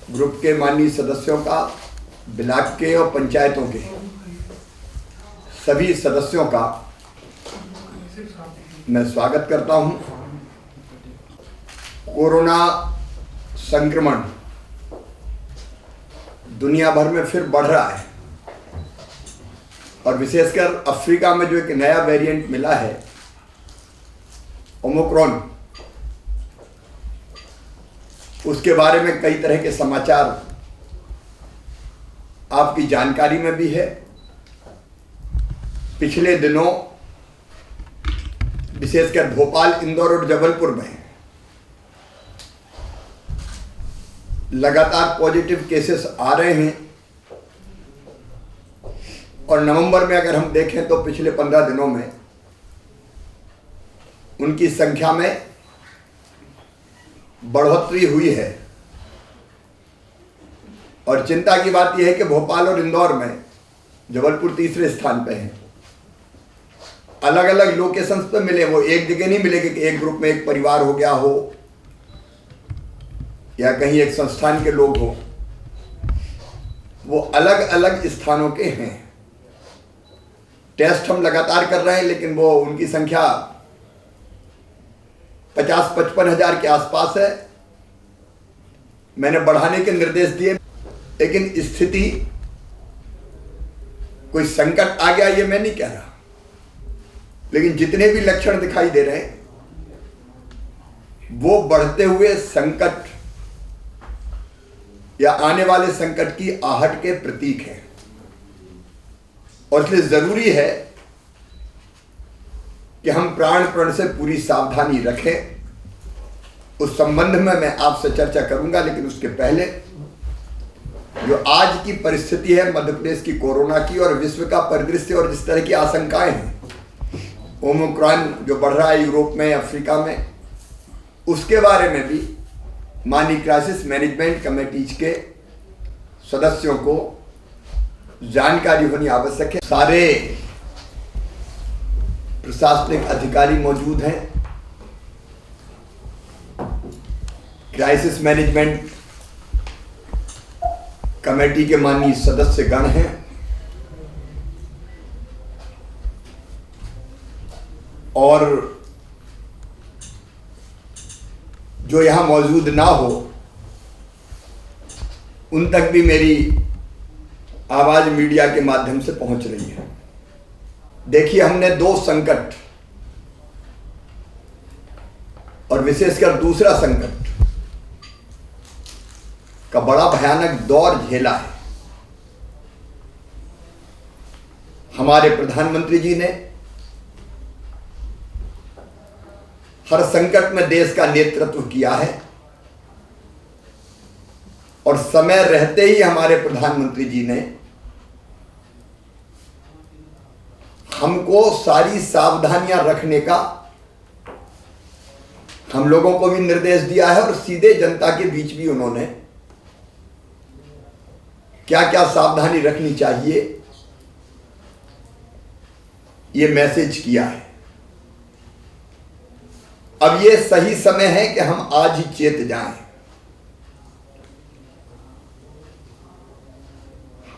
Group के माननीय सदस्यों का, ब्लॉक के और पंचायतों के सभी सदस्यों का मैं स्वागत करता हूं। कोरोना संक्रमण दुनिया भर में फिर बढ़ रहा है और विशेषकर अफ्रीका में जो एक नया वेरिएंट मिला है ओमिक्रॉन, उसके बारे में कई तरह के समाचार आपकी जानकारी में भी है। पिछले दिनों विशेषकर भोपाल, इंदौर और जबलपुर में लगातार पॉजिटिव केसेस आ रहे हैं और नवंबर में अगर हम देखें तो पिछले 15 दिनों में उनकी संख्या में बढ़ोतरी हुई है। और चिंता की बात यह है कि भोपाल और इंदौर में, जबलपुर तीसरे स्थान पे है। अलग अलग लोकेशंस पे मिले, वो एक जगह नहीं मिले कि एक ग्रुप में एक परिवार हो गया हो या कहीं एक संस्थान के लोग हो, वो अलग अलग स्थानों के हैं। टेस्ट हम लगातार कर रहे हैं लेकिन वो उनकी संख्या 50-55 हजार के आसपास है। मैंने बढ़ाने के निर्देश दिए, लेकिन स्थिति कोई संकट आ गया ये मैं नहीं कह रहा, लेकिन जितने भी लक्षण दिखाई दे रहे हैं वो बढ़ते हुए संकट या आने वाले संकट की आहट के प्रतीक हैं। और इसलिए जरूरी है कि हम प्राण से पूरी सावधानी रखें। उस संबंध में मैं आपसे चर्चा करूंगा, लेकिन उसके पहले जो आज की परिस्थिति है मध्य प्रदेश की कोरोना की और विश्व का परिदृश्य और जिस तरह की आशंकाएं हैं, ओमिक्रॉन जो बढ़ रहा है यूरोप में, अफ्रीका में, उसके बारे में भी माननीय क्राइसिस मैनेजमेंट कमेटीज के सदस्यों को जानकारी होनी आवश्यक है। सारे प्रशासनिक अधिकारी मौजूद हैं, क्राइसिस मैनेजमेंट कमेटी के माननीय सदस्यगण हैं और जो यहां मौजूद ना हो उन तक भी मेरी आवाज मीडिया के माध्यम से पहुंच रही है। देखिए, हमने 2 संकट और विशेषकर दूसरा संकट का बड़ा भयानक दौर झेला है। हमारे प्रधानमंत्री जी ने हर संकट में देश का नेतृत्व किया है और समय रहते ही हमारे प्रधानमंत्री जी ने हमको सारी सावधानियां रखने का हम लोगों को भी निर्देश दिया है और सीधे जनता के बीच भी उन्होंने क्या क्या सावधानी रखनी चाहिए ये मैसेज किया है। अब ये सही समय है कि हम आज ही चेत जाएं।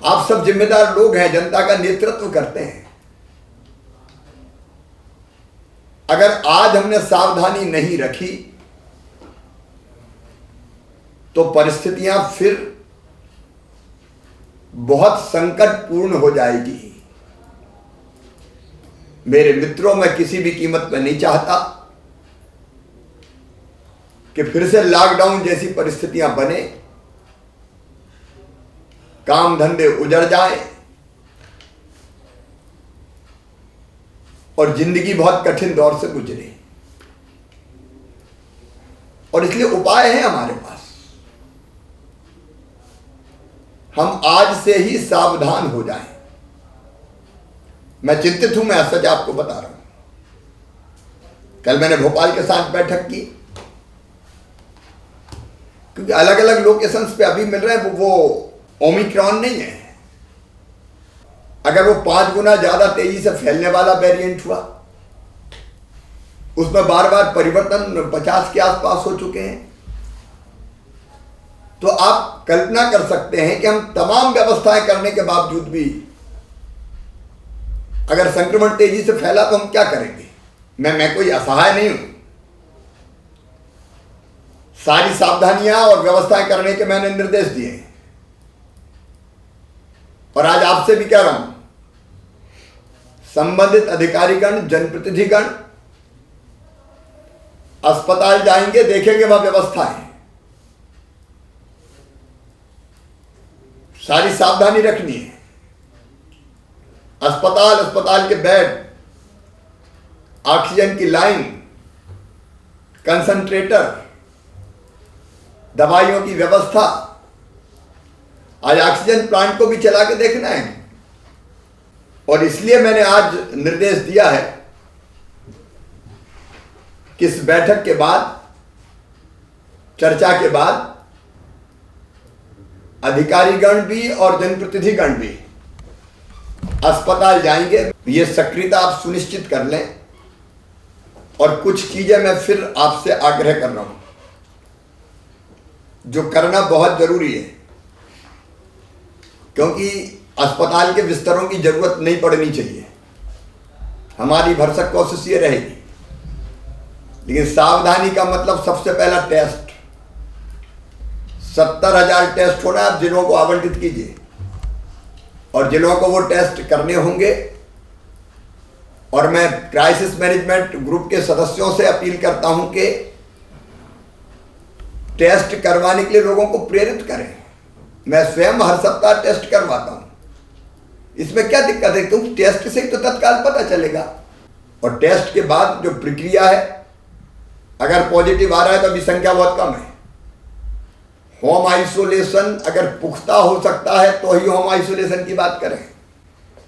आप सब जिम्मेदार लोग हैं, जनता का नेतृत्व करते हैं। अगर आज हमने सावधानी नहीं रखी तो परिस्थितियां फिर बहुत संकटपूर्ण हो जाएगी। मेरे मित्रों, मैं किसी भी कीमत पर नहीं चाहता कि फिर से लॉकडाउन जैसी परिस्थितियां बने, काम धंधे उजड़ जाए और जिंदगी बहुत कठिन दौर से गुजरे। और इसलिए उपाय है हमारे पास। हम आज से ही सावधान हो जाएं। मैं चिंतित हूं, मैं सच आपको बता रहा हूं। कल मैंने भोपाल के साथ बैठक की, क्योंकि अलग अलग लोकेशंस पे अभी मिल रहे हैं वो ओमिक्रॉन नहीं है। अगर वो 5 गुना ज्यादा तेजी से फैलने वाला वेरिएंट हुआ, उसमें बार बार परिवर्तन 50 के आसपास हो चुके हैं। तो आप कल्पना कर सकते हैं कि हम तमाम व्यवस्थाएं करने के बावजूद भी अगर संक्रमण तेजी से फैला तो हम क्या करेंगे। मैं कोई असहाय नहीं हूं। सारी सावधानियां और व्यवस्थाएं करने के मैंने निर्देश दिए हैं। और आज आपसे भी कह रहा हूं, संबंधित अधिकारीगण, जनप्रतिनिधिगण अस्पताल जाएंगे, देखेंगे वह व्यवस्थाएं, सारी सावधानी रखनी है। अस्पताल के बेड, ऑक्सीजन की लाइन, कंसंट्रेटर, दवाइयों की व्यवस्था। आज ऑक्सीजन प्लांट को भी चला के देखना है। और इसलिए मैंने आज निर्देश दिया है कि इस बैठक के बाद, चर्चा के बाद अधिकारीगण भी और जनप्रतिनिधिगण भी अस्पताल जाएंगे। ये सक्रियता आप सुनिश्चित कर लें। और कुछ चीजें मैं फिर आपसे आग्रह कर रहा हूं जो करना बहुत जरूरी है, क्योंकि अस्पताल के बिस्तरों की जरूरत नहीं पड़नी चाहिए। हमारी भरसक कोशिश ये रहेगी। लेकिन सावधानी का मतलब सबसे पहला टेस्ट, 70,000 टेस्ट होना। आप जिलों को आवंटित कीजिए और जिलों को वो टेस्ट करने होंगे। और मैं क्राइसिस मैनेजमेंट ग्रुप के सदस्यों से अपील करता हूं कि टेस्ट करवाने के लिए लोगों को प्रेरित करें। मैं स्वयं हर सप्ताह टेस्ट करवाता हूं। इसमें क्या दिक्कत है, क्योंकि टेस्ट से ही तो तत्काल पता चलेगा। और टेस्ट के बाद जो प्रक्रिया है, अगर पॉजिटिव आ रहा है तो अभी संख्या बहुत कम है। होम आइसोलेशन अगर पुख्ता हो सकता है तो ही होम आइसोलेशन की बात करें।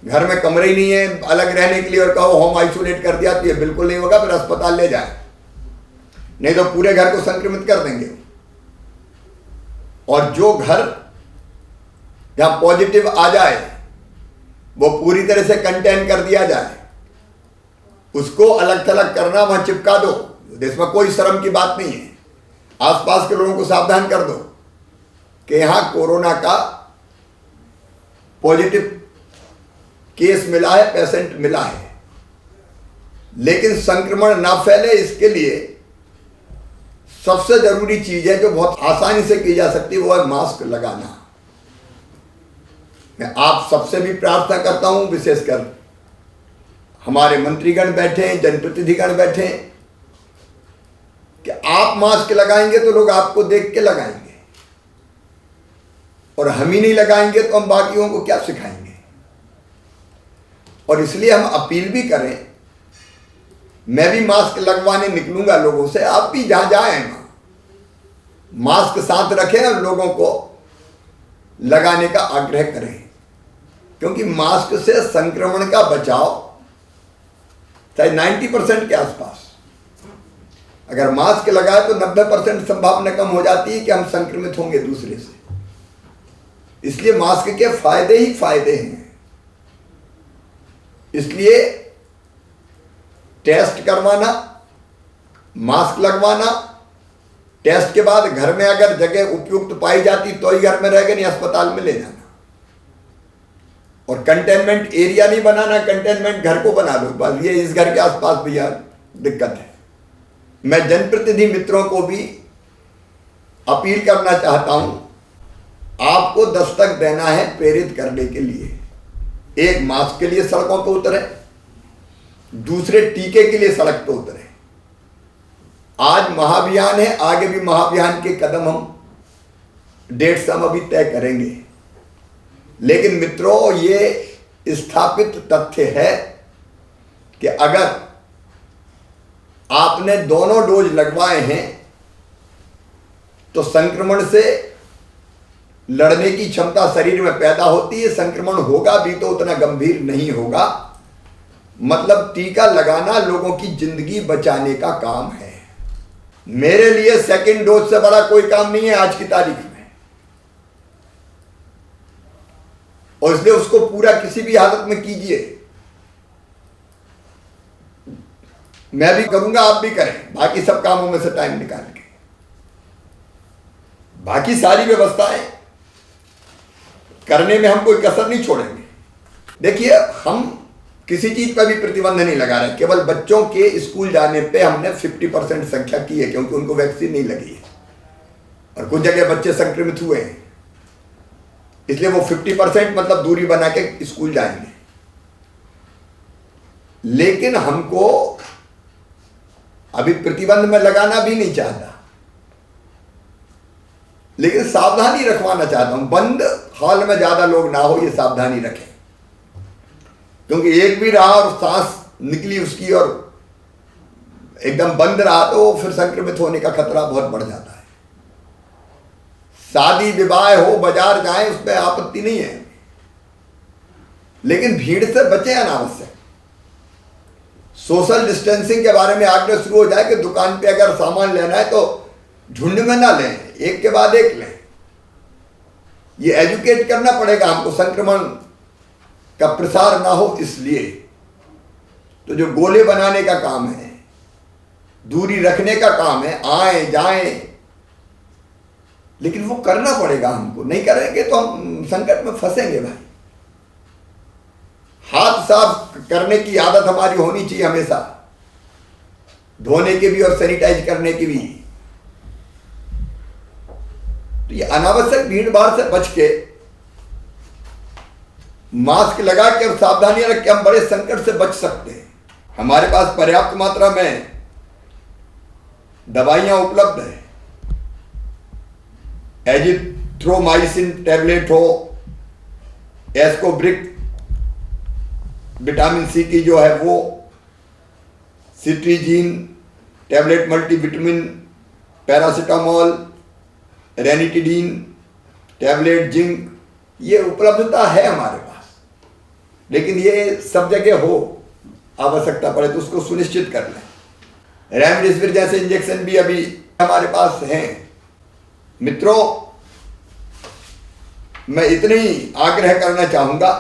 घर में कमरे ही नहीं है अलग रहने के लिए और कहो होम आइसोलेट कर दिया, तो ये बिल्कुल नहीं होगा। फिर अस्पताल ले जाए, नहीं तो पूरे घर को संक्रमित कर देंगे। और जो घर जहां पॉजिटिव आ जाए वो पूरी तरह से कंटेन कर दिया जाए, उसको अलग थलग करना, वहां चिपका दो। इसमें कोई शर्म की बात नहीं है। आसपास के लोगों को सावधान कर दो कि यहां कोरोना का पॉजिटिव केस मिला है, पेशेंट मिला है। लेकिन संक्रमण ना फैले, इसके लिए सबसे जरूरी चीज है जो बहुत आसानी से की जा सकती है, वो है मास्क लगाना। मैं आप सबसे भी प्रार्थना करता हूं, विशेषकर हमारे मंत्रीगण बैठे, जनप्रतिनिधिगण बैठे, कि आप मास्क लगाएंगे तो लोग आपको देख के लगाएंगे। और हम ही नहीं लगाएंगे तो हम बाकियों को क्या सिखाएंगे। और इसलिए हम अपील भी करें। मैं भी मास्क लगवाने निकलूंगा लोगों से, आप भी जहां जाएं मास्क साथ रखें और लोगों को लगाने का आग्रह करें। क्योंकि मास्क से संक्रमण का बचाव चाहे 90% के आसपास, अगर मास्क लगाए तो 90% संभावना कम हो जाती है कि हम संक्रमित होंगे दूसरे से। इसलिए मास्क के फायदे ही फायदे हैं। इसलिए टेस्ट करवाना, मास्क लगवाना, टेस्ट के बाद घर में अगर जगह उपयुक्त पाई जाती तो ही घर में रहेगा, नहीं अस्पताल में ले जाना। और कंटेनमेंट एरिया नहीं बनाना, कंटेनमेंट घर को बना दो बस। ये इस घर के आसपास भी यार दिक्कत है। मैं जनप्रतिनिधि मित्रों को भी अपील करना चाहता हूं, आपको दस्तक देना है प्रेरित करने के लिए। एक, मास्क के लिए सड़कों पर उतरे, दूसरे टीके के लिए सड़क पर उतरे। आज महाअभियान है, आगे भी महाअभियान के कदम हम डेट्स हम अभी तय करेंगे। लेकिन मित्रों, ये स्थापित तथ्य है कि अगर आपने दोनों डोज लगवाए हैं तो संक्रमण से लड़ने की क्षमता शरीर में पैदा होती है। संक्रमण होगा भी तो उतना गंभीर नहीं होगा। मतलब टीका लगाना लोगों की जिंदगी बचाने का काम है। मेरे लिए सेकंड डोज से बड़ा कोई काम नहीं है आज की तारीख में। और इसलिए उसको पूरा किसी भी हालत में कीजिए। मैं भी करूंगा, आप भी करें, बाकी सब कामों में से टाइम निकाल के। बाकी सारी व्यवस्थाएं करने में हम कोई कसर नहीं छोड़ेंगे। देखिए, हम किसी चीज पर भी प्रतिबंध नहीं लगा रहे, केवल बच्चों के स्कूल जाने पे हमने 50% संख्या की है, क्योंकि उनको वैक्सीन नहीं लगी है और कुछ जगह बच्चे संक्रमित हुए हैं, इसलिए वो 50% मतलब दूरी बना के स्कूल जाएंगे। लेकिन हमको अभी प्रतिबंध में लगाना भी नहीं चाहता, लेकिन सावधानी रखवाना चाहता हूं। बंद हॉल में ज्यादा लोग ना हो, ये सावधानी रखें, क्योंकि एक भी रहा और सांस निकली उसकी और एकदम बंद रहा तो फिर संक्रमित होने का खतरा बहुत बढ़ जाता है। शादी विवाह हो, बाजार जाएं, उसमें आपत्ति नहीं है, लेकिन भीड़ से बचें अनावश्यक। सोशल डिस्टेंसिंग के बारे में आग्रह शुरू हो जाए कि दुकान पे अगर सामान लेना है तो झुंड में ना लें, एक के बाद एक लें। ये एजुकेट करना पड़ेगा हमको, संक्रमण का प्रसार ना हो इसलिए। तो जो गोले बनाने का काम है, दूरी रखने का काम है, आए जाएं, लेकिन वो करना पड़ेगा हमको। नहीं करेंगे तो हम संकट में फंसेंगे भाई। हाथ साफ करने की आदत हमारी होनी चाहिए हमेशा, धोने की भी और सैनिटाइज करने की भी। तो ये अनावश्यक भीड़ भाड़ से बच के, मास्क लगा के और सावधानियां रख के हम बड़े संकट से बच सकते हैं। हमारे पास पर्याप्त मात्रा में दवाइयां उपलब्ध है। एजिथ्रोमाइसिन टैबलेट हो, एस्कोब्रिक विटामिन सी की जो है वो, cetirizine tablet, multivitamin, paracetamol, ranitidine tablet, zinc, ये उपलब्धता है हमारे पास। लेकिन ये सब जगह हो, आवश्यकता पड़े तो उसको सुनिश्चित कर लें। रेमडेसिविर जैसे इंजेक्शन भी अभी हमारे पास हैं। मित्रों, मैं इतने ही आग्रह करना चाहूंगा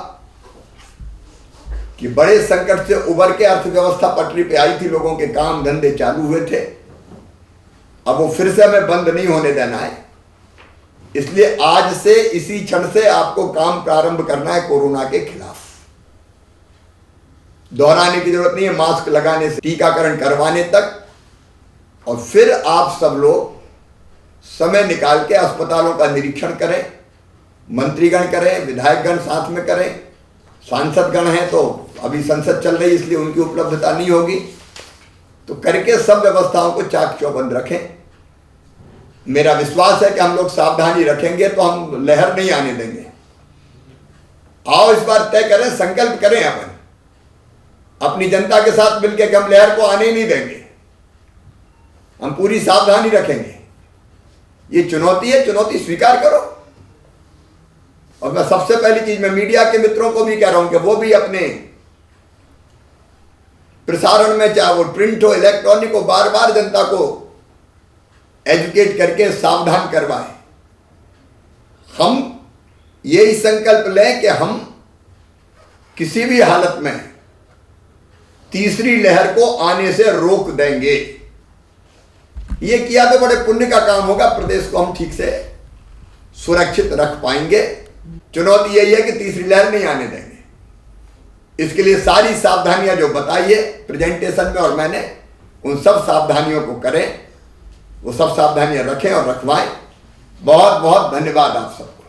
कि बड़े संकट से उबर के अर्थव्यवस्था पटरी पे आई थी, लोगों के काम धंधे चालू हुए थे, अब वो फिर से हमें बंद नहीं होने देना है। इसलिए आज से, इसी क्षण से आपको काम प्रारंभ करना है कोरोना के खिलाफ। दोहराने की जरूरत नहीं है, मास्क लगाने से टीकाकरण करवाने तक। और फिर आप सब लोग समय निकाल के अस्पतालों का निरीक्षण करें, मंत्रीगण करें, विधायकगण साथ में करें, सांसदगण हैं तो अभी संसद चल रही इसलिए उनकी उपलब्धता नहीं होगी, तो करके सब व्यवस्थाओं को चाक चौबंद रखें। मेरा विश्वास है कि हम लोग सावधानी रखेंगे तो हम लहर नहीं आने देंगे। आओ इस बार तय करें, संकल्प करें अपन अपनी जनता के साथ मिलकर कि हम लहर को आने ही नहीं देंगे, हम पूरी सावधानी रखेंगे। ये चुनौती है, चुनौती स्वीकार करो। और मैं सबसे पहली चीज मैं मीडिया के मित्रों को भी कह रहा हूं कि वो भी अपने प्रसारण में, चाहे वो प्रिंट हो, इलेक्ट्रॉनिक हो, बार बार जनता को एजुकेट करके सावधान करवाएं। हम यही संकल्प लें कि हम किसी भी हालत में तीसरी लहर को आने से रोक देंगे। ये किया तो बड़े पुण्य का काम होगा, प्रदेश को हम ठीक से सुरक्षित रख पाएंगे। चुनौती यही है कि तीसरी लहर नहीं आने देंगे। इसके लिए सारी सावधानियां जो बताई है प्रेजेंटेशन में और मैंने, उन सब सावधानियों को करें, वो सब सावधानियां रखें और रखवाएं। बहुत बहुत धन्यवाद आप सबको।